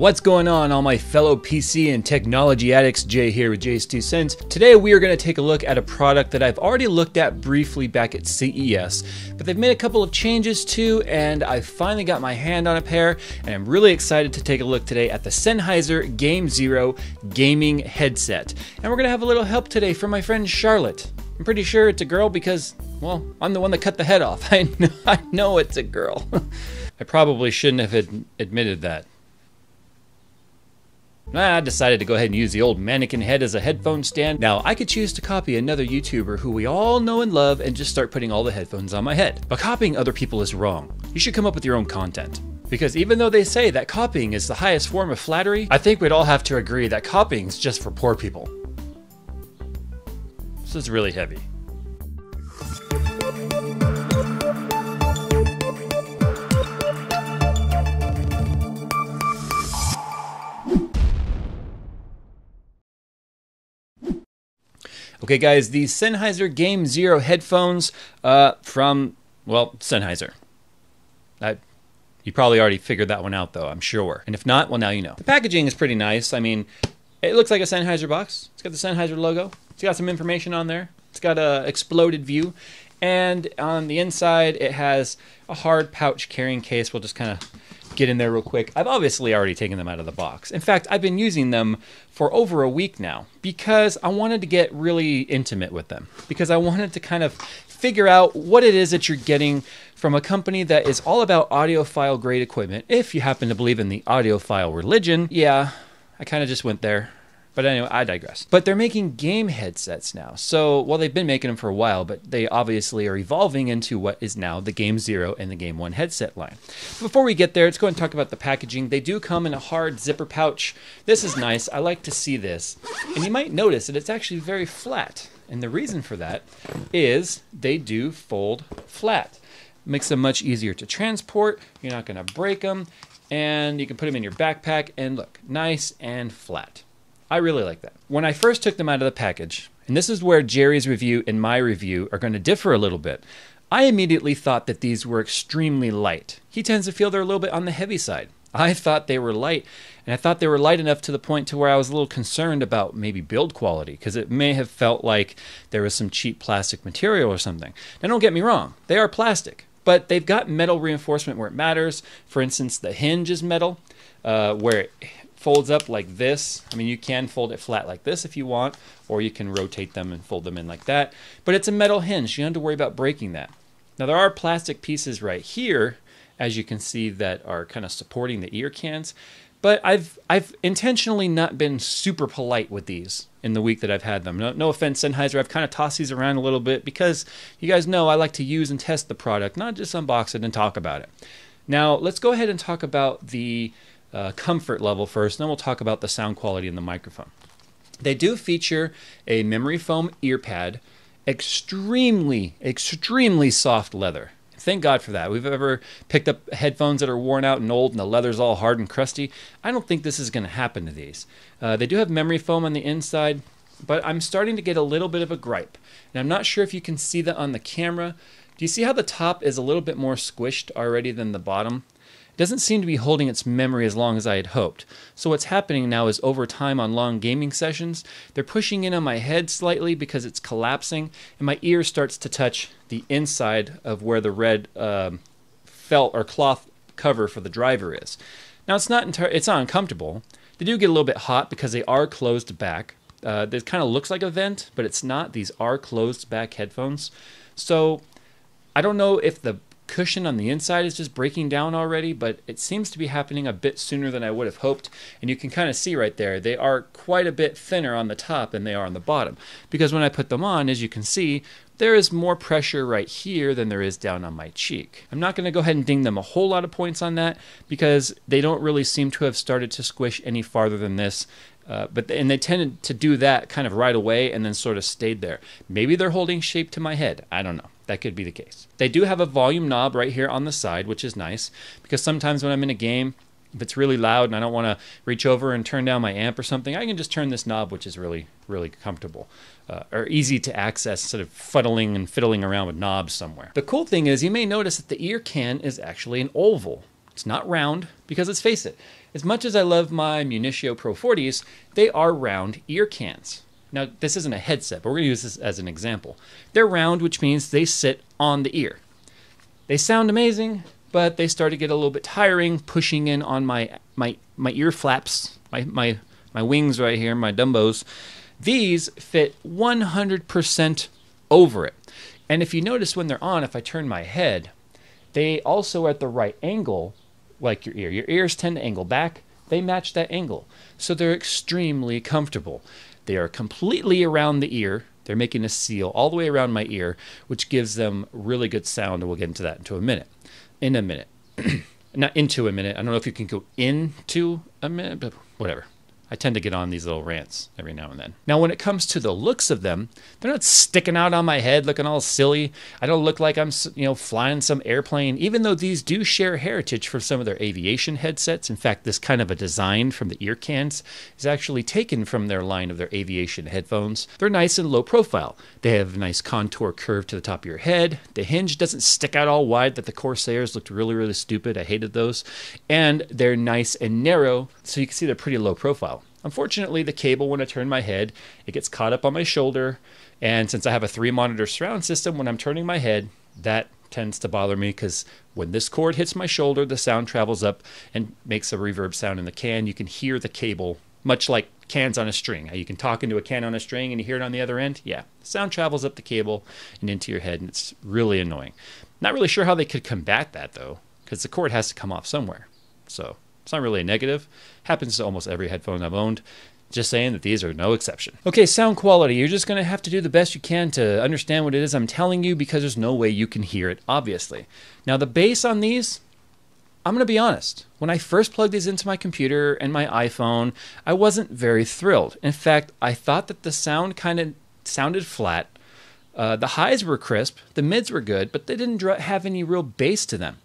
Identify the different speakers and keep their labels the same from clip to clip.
Speaker 1: What's going on, all my fellow PC and technology addicts? Jay here with JayzTwoCents. Today we are going to take a look at a product that I've already looked at briefly back at CES, but they've made a couple of changes to, and I finally got my hand on a pair, and I'm really excited to take a look today at the Sennheiser G4ME gaming headset. And we're going to have a little help today from my friend Charlotte. I'm pretty sure it's a girl because, well, I'm the one that cut the head off. I know it's a girl. I probably shouldn't have admitted that. I decided to go ahead and use the old mannequin head as a headphone stand. Now, I could choose to copy another YouTuber who we all know and love and just start putting all the headphones on my head. But copying other people is wrong. You should come up with your own content. Because even though they say that copying is the highest form of flattery, I think we'd all have to agree that copying is just for poor people. This is really heavy. Okay guys, the Sennheiser G4ME ZERO Headphones from, well, Sennheiser. You probably already figured that one out though, I'm sure. And if not, well now you know. The packaging is pretty nice. I mean, it looks like a Sennheiser box. It's got the Sennheiser logo. It's got some information on there. It's got a exploded view. And on the inside, it has a hard pouch carrying case. We'll just kind of get in there real quick. I've obviously already taken them out of the box. In fact, I've been using them for over a week now because I wanted to get really intimate with them, because I wanted to kind of figure out what it is that you're getting from a company that is all about audiophile grade equipment. If you happen to believe in the audiophile religion, yeah, I kind of just went there. But anyway, I digress. But they're making game headsets now. So, well, they've been making them for a while, but they obviously are evolving into what is now the G4ME ZERO and the G4ME headset line. Before we get there, let's go ahead and talk about the packaging. They do come in a hard zipper pouch. This is nice. I like to see this. And you might notice that it's actually very flat. And the reason for that is they do fold flat. Makes them much easier to transport. You're not going to break them. And you can put them in your backpack and look, nice and flat. I really like that. When I first took them out of the package, and this is where Jerry's review and my review are going to differ a little bit, I immediately thought that these were extremely light. He tends to feel they're a little bit on the heavy side. I thought they were light, and I thought they were light enough to the point to where I was a little concerned about maybe build quality, because it may have felt like there was some cheap plastic material or something. Now don't get me wrong, they are plastic, but they've got metal reinforcement where it matters. For instance, the hinge is metal, where it folds up like this. I mean, you can fold it flat like this if you want, or you can rotate them and fold them in like that. But it's a metal hinge. You don't have to worry about breaking that. Now, there are plastic pieces right here, as you can see, that are kind of supporting the ear cans. But I've intentionally not been super polite with these in the week that I've had them. No offense, Sennheiser. I've kind of tossed these around a little bit because you guys know I like to use and test the product, not just unbox it and talk about it. Now, let's go ahead and talk about the comfort level first, then we'll talk about the sound quality in the microphone. They do feature a memory foam ear pad, extremely soft leather. Thank God for that. We've ever picked up headphones that are worn out and old and the leather's all hard and crusty. I don't think this is going to happen to these. They do have memory foam on the inside, but I'm starting to get a little bit of a gripe. And I'm not sure if you can see that on the camera. Do you see how the top is a little bit more squished already than the bottom? Doesn't seem to be holding its memory as long as I had hoped. So what's happening now is over time on long gaming sessions, they're pushing in on my head slightly because it's collapsing, and my ear starts to touch the inside of where the red felt or cloth cover for the driver is. Now it's not uncomfortable. They do get a little bit hot because they are closed back. It kind of looks like a vent, but it's not. These are closed back headphones. So I don't know if the cushion on the inside is just breaking down already, but it seems to be happening a bit sooner than I would have hoped. And you can kind of see right there, they are quite a bit thinner on the top than they are on the bottom. Because when I put them on, as you can see, there is more pressure right here than there is down on my cheek. I'm not going to go ahead and ding them a whole lot of points on that because they don't really seem to have started to squish any farther than this. And they tended to do that kind of right away and then sort of stayed there. Maybe they're holding shape to my head. I don't know. That could be the case. They do have a volume knob right here on the side, which is nice because sometimes when I'm in a game, if it's really loud and I don't want to reach over and turn down my amp or something, I can just turn this knob, which is really comfortable or easy to access instead of fuddling and fiddling around with knobs somewhere. The cool thing is you may notice that the ear can is actually an oval. It's not round because, let's face it, As much as I love my Munitio Pro 40s, they are round ear cans. Now, this isn't a headset, but we're going to use this as an example. They're round, which means they sit on the ear. They sound amazing, but they start to get a little bit tiring, pushing in on my ear flaps, my wings right here, my Dumbos. These fit 100% over it. And if you notice when they're on, if I turn my head, they also are at the right angle, like your ear. Your ears tend to angle back. They match that angle. So they're extremely comfortable. They are completely around the ear. They're making a seal all the way around my ear, which gives them really good sound, and we'll get into that in a minute. Not into a minute. I don't know if you can go into a minute, but whatever. I tend to get on these little rants every now and then. Now, when it comes to the looks of them, they're not sticking out on my head looking all silly. I don't look like I'm, flying some airplane, even though these do share heritage for some of their aviation headsets. In fact, this kind of a design from the ear cans is actually taken from their line of their aviation headphones. They're nice and low profile. They have a nice contour curve to the top of your head. The hinge doesn't stick out all wide that the Corsairs looked really, really stupid. I hated those. And they're nice and narrow, so you can see they're pretty low profile. Unfortunately, the cable, when I turn my head, it gets caught up on my shoulder. And since I have a 3-monitor surround system, when I'm turning my head, that tends to bother me because when this cord hits my shoulder, the sound travels up and makes a reverb sound in the can. You can hear the cable, much like cans on a string. How you can talk into a can on a string and you hear it on the other end? Yeah, sound travels up the cable and into your head, and it's really annoying. Not really sure how they could combat that, though, because the cord has to come off somewhere. So it's not really a negative. Happens to almost every headphone I've owned. Just saying that these are no exception. Okay, sound quality. You're just going to have to do the best you can to understand what it is I'm telling you, because there's no way you can hear it, obviously. Now, the bass on these, I'm going to be honest. When I first plugged these into my computer and my iPhone, I wasn't very thrilled. In fact, I thought that the sound kind of sounded flat. The highs were crisp. The mids were good, but they didn't have any real bass to them.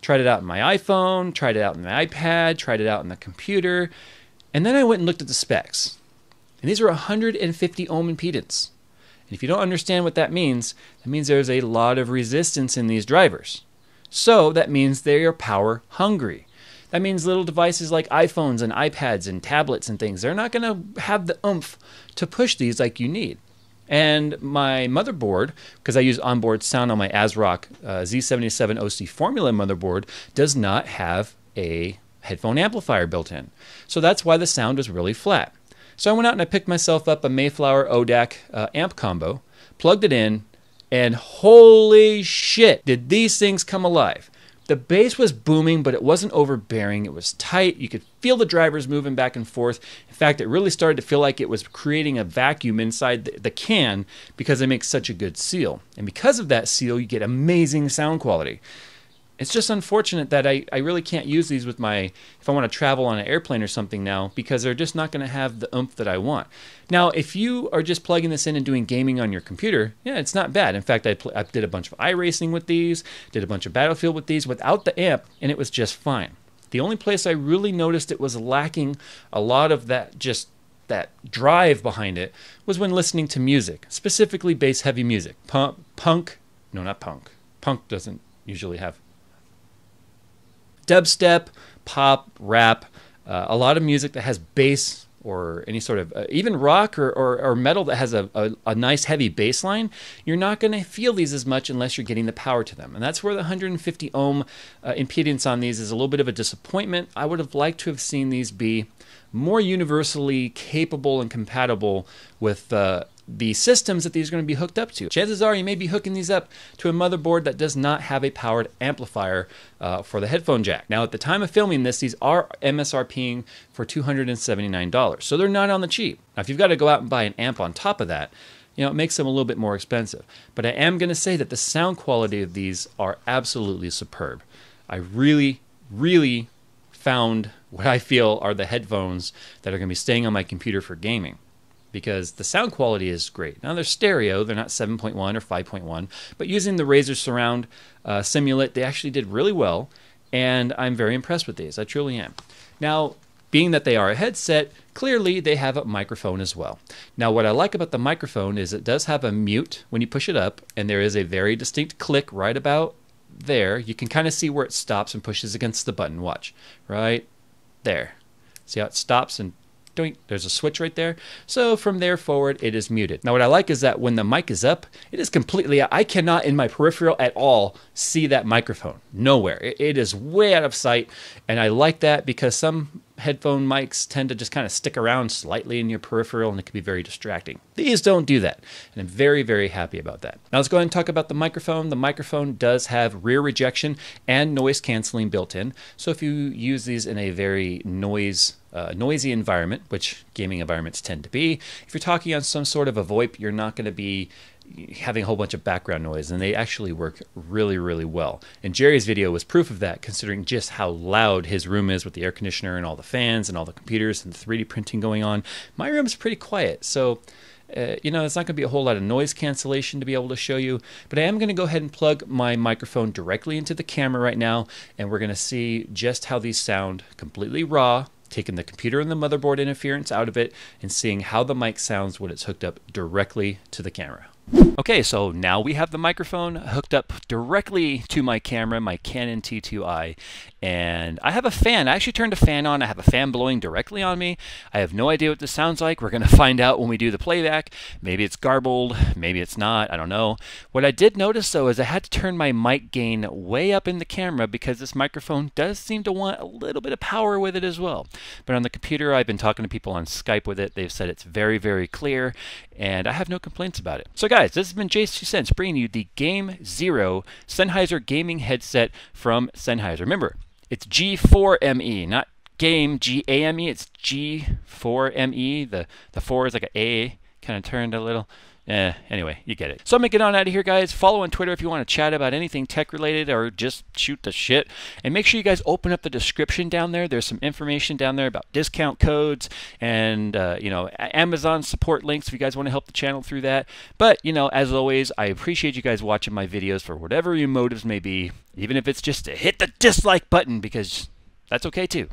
Speaker 1: Tried it out on my iPhone, tried it out on my iPad, tried it out on the computer, and then I went and looked at the specs. And these are 150 ohm impedance. And if you don't understand what that means there's a lot of resistance in these drivers. So that means they are power hungry. That means little devices like iPhones and iPads and tablets and things, they're not going to have the oomph to push these like you need. And my motherboard, because I use onboard sound on my ASRock Z77 OC Formula motherboard, does not have a headphone amplifier built in. So that's why the sound was really flat. So I went out and I picked myself up a Mayflower ODAC amp combo, plugged it in, and holy shit, did these things come alive. The bass was booming, but it wasn't overbearing. It was tight. You could feel the drivers moving back and forth. In fact, it really started to feel like it was creating a vacuum inside the can because it makes such a good seal. And because of that seal, you get amazing sound quality. It's just unfortunate that I really can't use these with if I want to travel on an airplane or something now, because they're just not going to have the oomph that I want. Now, if you are just plugging this in and doing gaming on your computer, yeah, it's not bad. In fact, I did a bunch of iRacing with these, did a bunch of Battlefield with these without the amp, and it was just fine. The only place I really noticed it was lacking a lot of that drive behind it was when listening to music, specifically bass-heavy music. Punk doesn't usually have dubstep, pop, rap, a lot of music that has bass or any sort of, even rock or metal that has a nice heavy bass line, you're not going to feel these as much unless you're getting the power to them. And that's where the 150 ohm impedance on these is a little bit of a disappointment. I would have liked to have seen these be more universally capable and compatible with the systems that these are going to be hooked up to. Chances are you may be hooking these up to a motherboard that does not have a powered amplifier for the headphone jack. Now, at the time of filming this, these are MSRPing for $279, so they're not on the cheap. Now, if you've got to go out and buy an amp on top of that, it makes them a little bit more expensive. But I am going to say that the sound quality of these are absolutely superb. I really, really found what I feel are the headphones that are going to be staying on my computer for gaming, because the sound quality is great. Now, they're stereo. They're not 7.1 or 5.1, but using the Razer Surround Simulate, they actually did really well, and I'm very impressed with these. I truly am. Now, being that they are a headset, clearly they have a microphone as well. Now, what I like about the microphone is it does have a mute when you push it up, and there is a very distinct click right about there. You can kind of see where it stops and pushes against the button. Watch. Right there. See how it stops and doink, there's a switch right there. So from there forward, it is muted. Now what I like is that when the mic is up, it is completely, I cannot in my peripheral at all see that microphone. Nowhere. It is way out of sight. And I like that because some headphone mics tend to just kind of stick around slightly in your peripheral and it can be very distracting. These don't do that. And I'm very, very happy about that. Now let's go ahead and talk about the microphone. The microphone does have rear rejection and noise canceling built in. So if you use these in a very noisy environment, which gaming environments tend to be, if you're talking on some sort of a VoIP, you're not going to be having a whole bunch of background noise, and they actually work really, really well. And Jerry's video was proof of that, considering just how loud his room is with the air conditioner and all the fans and all the computers and the 3D printing going on. My room is pretty quiet, so you know, it's not going to be a whole lot of noise cancellation to be able to show you, but I am going to go ahead and plug my microphone directly into the camera right now, and we're going to see just how these sound completely raw, taking the computer and the motherboard interference out of it, and seeing how the mic sounds when it's hooked up directly to the camera. Okay, so now we have the microphone hooked up directly to my camera, my Canon T2i, and I have a fan. I actually turned a fan on. I have a fan blowing directly on me. I have no idea what this sounds like. We're going to find out when we do the playback. Maybe it's garbled, maybe it's not, I don't know. What I did notice though is I had to turn my mic gain way up in the camera because this microphone does seem to want a little bit of power with it as well. But on the computer, I've been talking to people on Skype with it. They've said it's very, very clear, and I have no complaints about it. So guys, this has been JayzTwoCents bringing you the Game Zero Sennheiser gaming headset from Sennheiser. Remember, it's G4ME, not game G-A-M-E, it's G4ME. The 4 is like an A, kind of turned a little. Anyway, you get it. So I'm going to get on out of here, guys. Follow on Twitter if you want to chat about anything tech related or just shoot the shit. And make sure you guys open up the description down there. There's some information down there about discount codes and, you know, Amazon support links if you guys want to help the channel through that. But, you know, as always, I appreciate you guys watching my videos for whatever your motives may be, even if it's just to hit the dislike button, because that's okay too.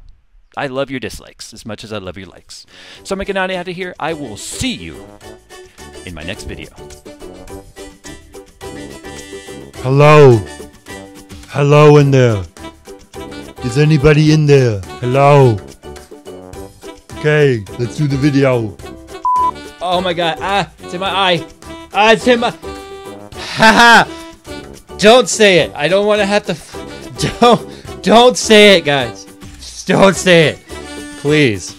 Speaker 1: I love your dislikes as much as I love your likes. So I'm going to get on out of here. I will see you in my next video.
Speaker 2: Hello? Hello in there? Is anybody in there? Hello? Okay, let's do the video.
Speaker 1: Oh my god, it's in my eye. It's in my... Haha! Don't say it. I don't want to have to... Don't say it, guys. Don't say it. Please.